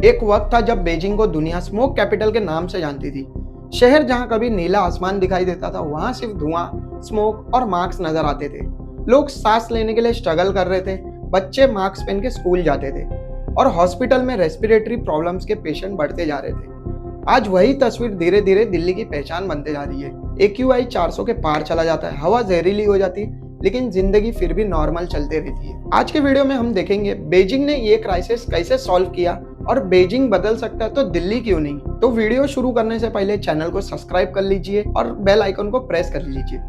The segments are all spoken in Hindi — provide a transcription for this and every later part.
एक वक्त था जब बीजिंग को दुनिया स्मोक कैपिटल के नाम से जानती थी। शहर जहां कभी नीला आसमान दिखाई देता था, वहां सिर्फ धुआं, स्मोक और मार्क्स नजर आते थे। लोग सांस लेने के लिए स्ट्रगल कर रहे थे, बच्चे मास्क पहन के स्कूल जाते थे और हॉस्पिटल में रेस्पिरेटरी प्रॉब्लम्स के पेशेंट बढ़ते जा रहे थे। आज वही तस्वीर धीरे धीरे दिल्ली की पहचान बनते जा रही है। AQI 400 के पार चला जाता है, हवा जहरीली हो जाती है, लेकिन जिंदगी फिर भी नॉर्मल चलते रहती है। आज के वीडियो में हम देखेंगे बीजिंग ने ये क्राइसिस कैसे सॉल्व किया और बीजिंग बदल सकता है तो दिल्ली क्यों नहीं। तो वीडियो शुरू करने से पहले चैनल को सब्सक्राइब कर लीजिए और बेल आइकन को प्रेस कर लीजिए।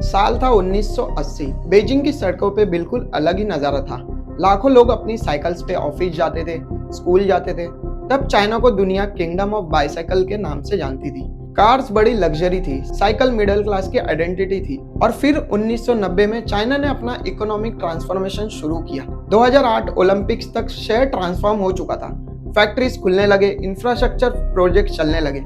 साल था 1980। बीजिंग की सड़कों पे बिल्कुल अलग ही नजारा था। लाखों लोग अपनी साइकिल्स पे ऑफिस जाते थे, स्कूल जाते थे। तब चाइना को दुनिया किंगडम ऑफ बाइसाइकिल के नाम से जानती थी। कार्स बड़ी लग्जरी थी, साइकिल मिडिल क्लास की आइडेंटिटी थी। और फिर 1990 में चाइना ने अपना इकोनॉमिक ट्रांसफॉर्मेशन शुरू किया। 2008 ओलंपिक्स तक शहर ट्रांसफॉर्म हो चुका था, फैक्ट्रीज खुलने लगे, इंफ्रास्ट्रक्चर प्रोजेक्ट चलने लगे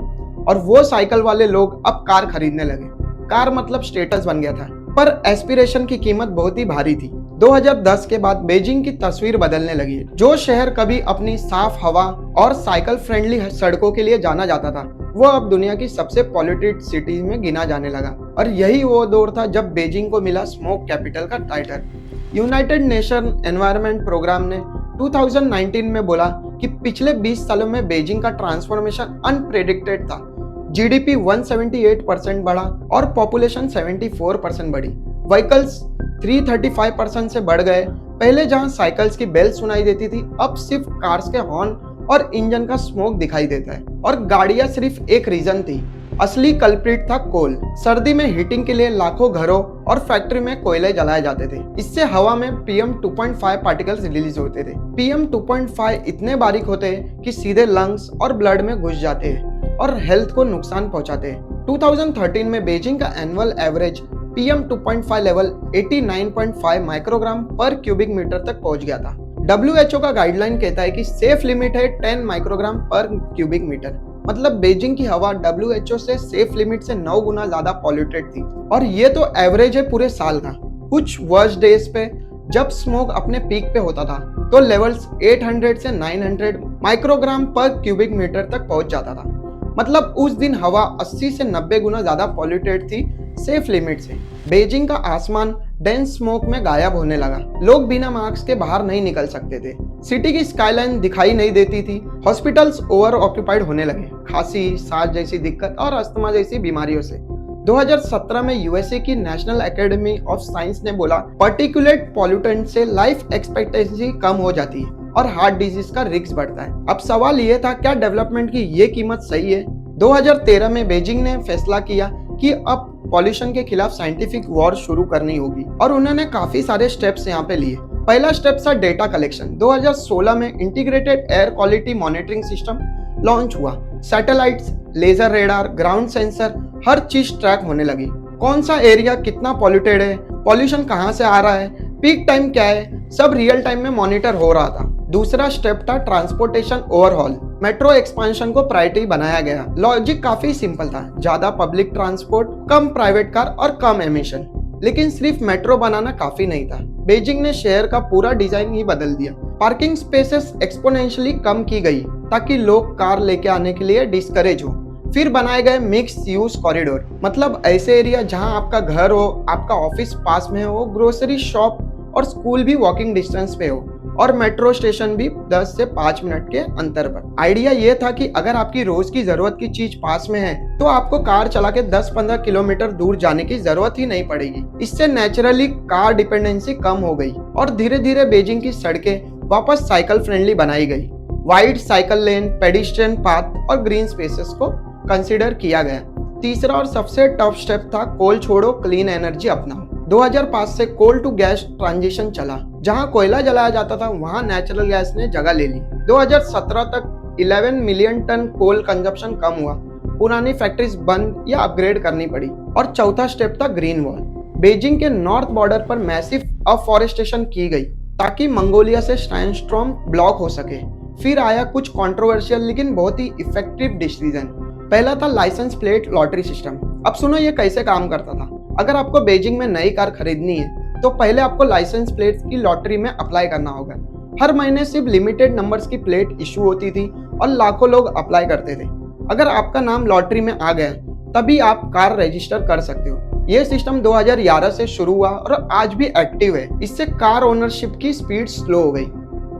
और वो साइकिल वाले लोग अब कार खरीदने लगे। कार मतलब स्टेटस बन गया था, पर एस्पिरेशन की कीमत बहुत ही भारी थी। 2010 के बाद बीजिंग की तस्वीर बदलने लगी। जो शहर कभी अपनी साफ हवा और साइकिल फ्रेंडली सड़कों के लिए जाना जाता था, वो अब दुनिया की सबसे पॉल्यूटेड सिटीज में गिना जाने लगा। और यही वो दौर था जब बीजिंग को मिला स्मोक कैपिटल का title. United Nation Environment Programme ने 2019 में बोला कि पिछले 20 सालों में बीजिंग का ट्रांसफॉर्मेशन अनप्रेडिक्टेड था। GDP 178% बढ़ा और पॉपुलेशन 74% बढ़ी। व्हीकल्स 335% से बढ़ गए। पहले जहां साइकिल्स की बेल सुनाई देती थी, अब सिर्फ कार्स के हॉर्न और इंजन का स्मोक दिखाई देता है। और गाड़ियां सिर्फ एक रीजन थी, असली कल्प्रिट था कोल। सर्दी में हीटिंग के लिए लाखों घरों और फैक्ट्री में कोयले जलाए जाते थे। इससे हवा में PM 2.5 पार्टिकल्स रिलीज होते थे। PM 2.5 इतने बारीक होते हैं कि सीधे लंग्स और ब्लड में घुस जाते हैं और हेल्थ को नुकसान पहुंचाते हैं। 2013 में बीजिंग का annual average PM 2.5 level 89.5 microgram पर क्यूबिक मीटर तक पहुंच गया था। WHO का गाइडलाइन कहता है कि सेफ लिमिट है 10 माइक्रोग्राम पर क्यूबिक मीटर। मतलब बीजिंग की हवा WHO से सेफ लिमिट से 9 गुना ज्यादा पॉल्यूटेड थी। और ये तो एवरेज है पूरे साल का। कुछ वर्स्ट डेज पे जब स्मोक अपने पीक पे होता था तो लेवल्स 800 से 900 माइक्रोग्राम पर क्यूबिक मीटर तक पहुंच जाता था। मतलब उस दिन हवा 80 से 90 गुना ज्यादा पॉल्यूटेड थी सेफ लिमिट से। बीजिंग का आसमान डेंस स्मोक में गायब होने लगा। लोग बिना मास्क के बाहर नहीं निकल सकते थे। सिटी की स्काईलाइन दिखाई नहीं देती थी। हॉस्पिटल्स ओवर ऑक्यूपाइड होने लगे, खांसी, सांस जैसी दिक्कत और अस्थमा जैसी बीमारियों से। 2017 में USA की नेशनल एकेडमी ऑफ साइंस ने बोला पार्टिकुलेट पॉल्यूटेंट से लाइफ एक्सपेक्टेंसी कम हो जाती है और हार्ट डिजीज का रिस्क बढ़ता है। अब सवाल ये था, क्या डेवलपमेंट की ये कीमत सही है? 2013 में बीजिंग ने फैसला किया कि अब पॉल्यूशन के खिलाफ साइंटिफिक वॉर शुरू करनी होगी और उन्होंने काफी सारे स्टेप्स यहाँ पे लिए। पहला स्टेप था डेटा कलेक्शन। 2016 में integrated air quality monitoring system launch हुआ। Satellites, laser radar, ground sensor, हर चीज ट्रैक होने लगी। कौन सा एरिया कितना पॉल्यूटेड है, पॉल्यूशन कहाँ से आ रहा है, पीक टाइम क्या है, सब रियल टाइम में मॉनिटर हो रहा था। दूसरा स्टेप था ट्रांसपोर्टेशन ओवरहॉल। मेट्रो एक्सपेंशन को प्रायोरिटी बनाया गया। लॉजिक काफी सिंपल था, ज्यादा पब्लिक ट्रांसपोर्ट, कम प्राइवेट कार और कम एमिशन। लेकिन सिर्फ मेट्रो बनाना काफी नहीं था। बीजिंग ने शहर का पूरा डिजाइन ही बदल दिया। पार्किंग स्पेसेस एक्सपोनेंशियली कम की गई ताकि लोग कार लेके आने के लिए डिस्करेज हो। फिर बनाए गए मिक्स यूज कॉरिडोर, मतलब ऐसे एरिया जहां आपका घर हो, आपका ऑफिस पास में हो, ग्रोसरी शॉप और स्कूल भी वॉकिंग डिस्टेंस पे हो और मेट्रो स्टेशन भी 10 से 5 मिनट के अंतर पर। आइडिया ये था कि अगर आपकी रोज की जरूरत की चीज पास में है तो आपको कार चला के 10-15 किलोमीटर दूर जाने की जरूरत ही नहीं पड़ेगी। इससे नेचुरली कार डिपेंडेंसी कम हो गई और धीरे धीरे बीजिंग की सड़कें वापस साइकिल फ्रेंडली बनाई गई। वाइड साइकिल लेन, पेडिस्ट्रियन पाथ और ग्रीन स्पेसेस को कंसिडर किया गया। तीसरा और सबसे टफ स्टेप था कोल छोड़ो, क्लीन एनर्जी अपनाओ। 2005 से कोल टू गैस ट्रांजिशन चला। जहां कोयला जलाया जाता था वहां नेचुरल गैस ने जगह ले ली। 2017 तक 11 मिलियन टन कोल कंजप्शन कम हुआ। पुरानी फैक्ट्रीज बंद या अपग्रेड करनी पड़ी। और चौथा स्टेप था ग्रीन वॉल। बीजिंग के नॉर्थ बॉर्डर पर मैसिव अफॉरेस्टेशन की गई ताकि मंगोलिया से सैंडस्टॉर्म ब्लॉक हो सके। फिर आया कुछ कंट्रोवर्शियल लेकिन बहुत ही इफेक्टिव डिसीजन। पहला था लाइसेंस प्लेट लॉटरी सिस्टम। अब सुनो ये कैसे काम करता था। अगर आपको बीजिंग में नई कार खरीदनी है तो पहले आपको लाइसेंस प्लेट की लॉटरी में अप्लाई करना होगा। हर महीने सिर्फ लिमिटेड नंबर्स की प्लेट इशू होती थी और लाखों लोग अप्लाई करते थे। अगर आपका नाम लॉटरी में आ गया तभी आप कार रजिस्टर कर सकते हो। ये सिस्टम 2011 से शुरू हुआ और आज भी एक्टिव है। इससे कार ओनरशिप की स्पीड स्लो हो गई।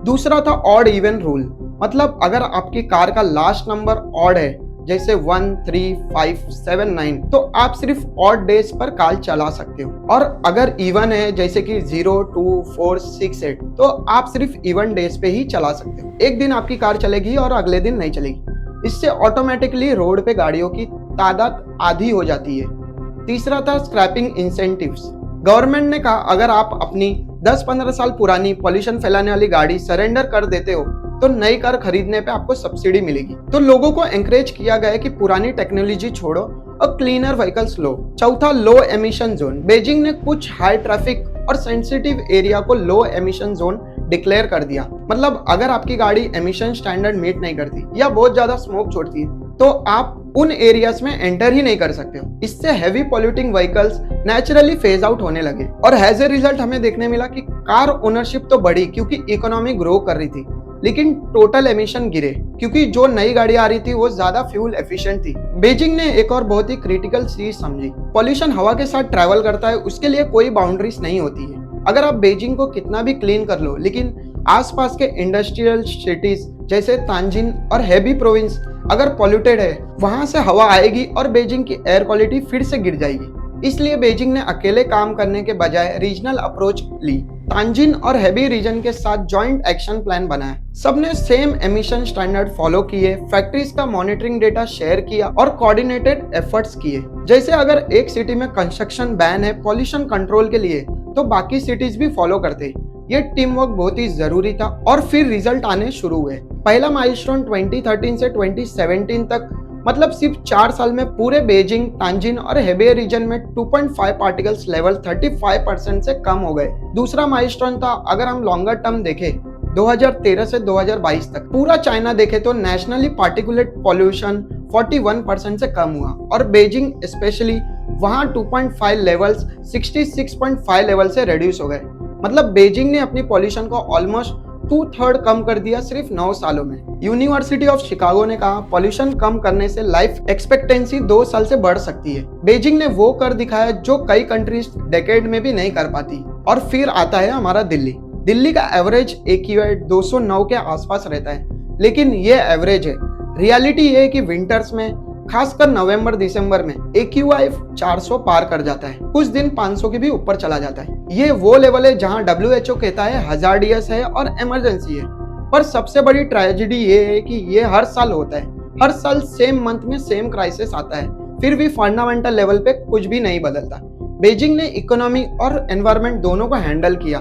दूसरा था ऑड इवन रूल, मतलब अगर आपकी कार का लास्ट नंबर ऑड है, जैसे 1, 3, 5, 7, 9, तो आप सिर्फ ऑड डेज पर कार चला सकते हो। और अगर इवन है, जैसे कि 0, 2, 4, 6, 8, तो आप सिर्फ इवन डेज पे ही चला सकते हो। एक दिन आपकी कार चलेगी और अगले दिन नहीं चलेगी। इससे ऑटोमेटिकली रोड पे गाड़ियों की तादाद आधी हो जाती है। तीसरा था स्क्रैपिंग इंसेंटिव्स। गवर्नमेंट ने कहा अगर आप अपनी 10-15 साल पुरानी पॉल्यूशन फैलाने वाली गाड़ी सरेंडर कर देते हो तो नई कार खरीदने पे आपको सब्सिडी मिलेगी। तो लोगों को एंकरेज किया गया कि पुरानी टेक्नोलॉजी छोड़ो और क्लीनर व्हीकल्स लो। चौथा, लो एमिशन जोन। बीजिंग ने कुछ हाई ट्रैफिक और सेंसिटिव एरिया को लो एमिशन जोन डिक्लेयर कर दिया। मतलब अगर आपकी गाड़ी एमिशन स्टैंडर्ड मीट नहीं करती या बहुत ज्यादा स्मोक छोड़ती है तो आप उन एरियाज में एंटर ही नहीं कर सकते हो। इससे heavy polluting vehicles naturally phase out होने लगे और एज ए रिजल्ट हमें देखने मिला कि कार ओनरशिप तो बढ़ी क्योंकि इकोनॉमी ग्रो कर रही थी, लेकिन टोटल एमिशन गिरे क्योंकि जो नई गाड़ी आ रही थी वो ज्यादा फ्यूल एफिशिएंट थी। बीजिंग ने एक और बहुत ही क्रिटिकल चीज समझी, पॉल्यूशन हवा के साथ ट्रैवल करता है, उसके लिए कोई बाउंड्रीज नहीं होती है। अगर आप बीजिंग को कितना भी क्लीन कर लो, लेकिन आसपास के इंडस्ट्रियल सिटीज जैसे तांजिन और हेबी प्रोविंस अगर पॉल्यूटेड है, वहां से हवा आएगी और बीजिंग की एयर क्वालिटी फिर से गिर जाएगी। इसलिए बीजिंग ने अकेले काम करने के बजाय रीजनल अप्रोच ली। तांजिन और हेबी रीजन के साथ जॉइंट एक्शन प्लान बनाया। सबने सेम एमिशन स्टैंडर्ड फॉलो किए, फैक्ट्रीज का मॉनिटरिंग डेटा शेयर किया और कोऑर्डिनेटेड एफर्ट्स किए। जैसे अगर एक सिटी में कंस्ट्रक्शन बैन है पॉल्यूशन कंट्रोल के लिए, तो बाकी सिटीज भी फॉलो करते। ये टीम वर्क बहुत ही जरूरी था और फिर रिजल्ट आने शुरू हुए। पहला माइलस्टोन 2013 से 2017 तक, मतलब सिर्फ 4 साल में पूरे बीजिंग, तांजिन और हेबे रीजन में 2.5 पार्टिकल्स लेवल 35% से कम हो गए। दूसरा माइलस्टोन था, अगर हम लॉन्गर टर्म देखें 2013 से 2022 तक पूरा चाइना देखे तो नेशनली पार्टिकुलेट पॉल्यूशन 41% से कम हुआ और बीजिंग स्पेशली वहां 2.5 लेवल्स 66.5 लेवल से रिड्यूस हो गए। मतलब बीजिंग ने अपनी पॉल्यूशन को ऑलमोस्ट 2/3 कम कर दिया सिर्फ 9 सालों में। यूनिवर्सिटी ऑफ शिकागो ने कहा पॉल्यूशन कम करने से लाइफ एक्सपेक्टेंसी 2 साल से बढ़ सकती है। बीजिंग ने वो कर दिखाया जो कई कंट्रीज डेकेड में भी नहीं कर पाती। और फिर आता है हमारा दिल्ली। दिल्ली का एवरेज AQI 209 के आसपास रहता है, लेकिन ये एवरेज है। रियलिटी ये है कि विंटर्स में, खासकर नवंबर दिसंबर में, AQI 400 पार कर जाता है, कुछ दिन 500 के भी ऊपर चला जाता है। ये वो लेवल है जहां WHO कहता है हजार्डियस है और इमरजेंसी है। पर सबसे बड़ी ट्रेजेडी ये है कि ये हर साल होता है। हर साल सेम मंथ में सेम क्राइसिस आता है, फिर भी फंडामेंटल लेवल पे कुछ भी नहीं बदलता। बीजिंग ने इकोनॉमी और एनवायरनमेंट दोनों को हैंडल किया,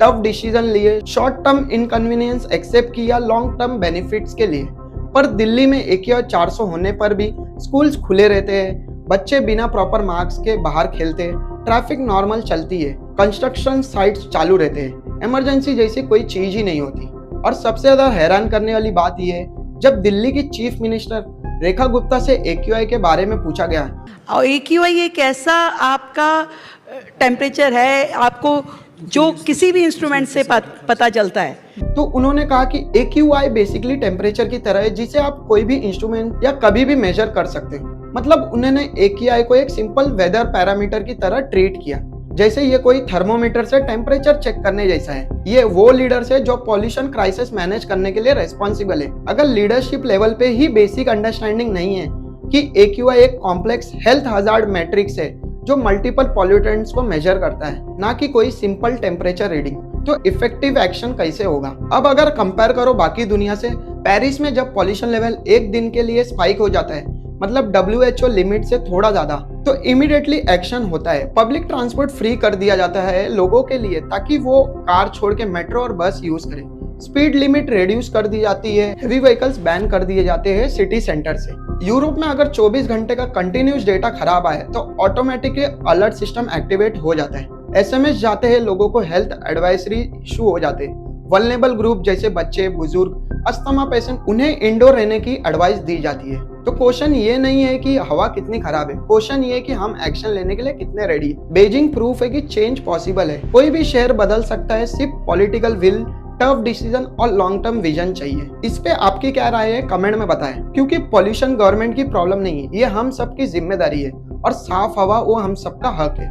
टफ डिसीजन लिए, शॉर्ट टर्म इनकन्वीनियंस एक्सेप्ट किया लॉन्ग टर्म बेनिफिट्स के लिए। पर दिल्ली में AQI 400 होने पर भी स्कूल्स खुले रहते हैं, बच्चे बिना प्रॉपर मार्क्स के बाहर खेलते हैं, ट्रैफिक नॉर्मल चलती है, कंस्ट्रक्शन साइट्स चालू रहते हैं, इमरजेंसी जैसी कोई चीज ही नहीं होती। और सबसे ज्यादा हैरान करने वाली बात यह है, जब दिल्ली की चीफ मिनिस्टर रेखा गुप्ता से AQI के बारे में पूछा गया, और AQI एक ऐसा आपका टेम्परेचर है आपको जो किसी भी इंस्ट्रूमेंट से पता चलता है, तो उन्होंने कहा कि AQI बेसिकली टेम्परेचर की तरह है जिसे आप कोई भी इंस्ट्रूमेंट या कभी भी मेजर कर सकते हैं। मतलब उन्होंने AQI को एक सिंपल वेदर पैरामीटर की तरह ट्रीट किया, जैसे ये कोई थर्मोमीटर से टेम्परेचर चेक करने जैसा है। ये वो लीडर्स है जो पॉल्यूशन क्राइसिस मैनेज करने के लिए रेस्पॉन्सिबल है। अगर लीडरशिप लेवल पे ही बेसिक अंडरस्टैंडिंग नहीं है कि AQI एक कॉम्प्लेक्स हेल्थ हजार्ड मैट्रिक्स है जो मल्टीपल पॉल्यूटेंट्स को मेजर करता है, ना कि कोई सिंपल टेम्परेचर रीडिंग, तो इफेक्टिव एक्शन कैसे होगा। अब अगर कंपेयर करो बाकी दुनिया से, पेरिस में जब पॉल्यूशन लेवल एक दिन के लिए स्पाइक हो जाता है, मतलब WHO लिमिट से थोड़ा ज्यादा, तो इमीडिएटली एक्शन होता है। पब्लिक ट्रांसपोर्ट फ्री कर दिया जाता है लोगों के लिए ताकि वो कार छोड़ के मेट्रो और बस यूज करें। स्पीड लिमिट रिड्यूस कर दी जाती है, हेवी व्हीकल्स बैन कर दिए जाते हैं सिटी सेंटर से। यूरोप में अगर 24 घंटे का कंटिन्यूस डेटा खराब आए तो ऑटोमेटिकली अलर्ट सिस्टम एक्टिवेट हो जाता है, SMS जाते हैं, लोगों को हेल्थ एडवाइजरी इशू हो जाते हैं। वल्नरेबल ग्रुप जैसे बच्चे, बुजुर्ग, अस्थमा पेशेंट, उन्हें इंडोर रहने की एडवाइस दी जाती है। तो क्वेश्चन ये नहीं है कि हवा कितनी खराब है, क्वेश्चन ये है कि हम एक्शन लेने के लिए कितने रेडी है। बीजिंग प्रूफ है कि चेंज पॉसिबल है। कोई भी शहर बदल सकता है, सिर्फ पॉलिटिकल विल, टफ डिसीजन और लॉन्ग टर्म विजन चाहिए। इस पे आपकी क्या राय है कमेंट में बताएं, क्योंकि पॉल्यूशन गवर्नमेंट की प्रॉब्लम नहीं है, ये हम सबकी जिम्मेदारी है और साफ हवा वो हम सबका हक है।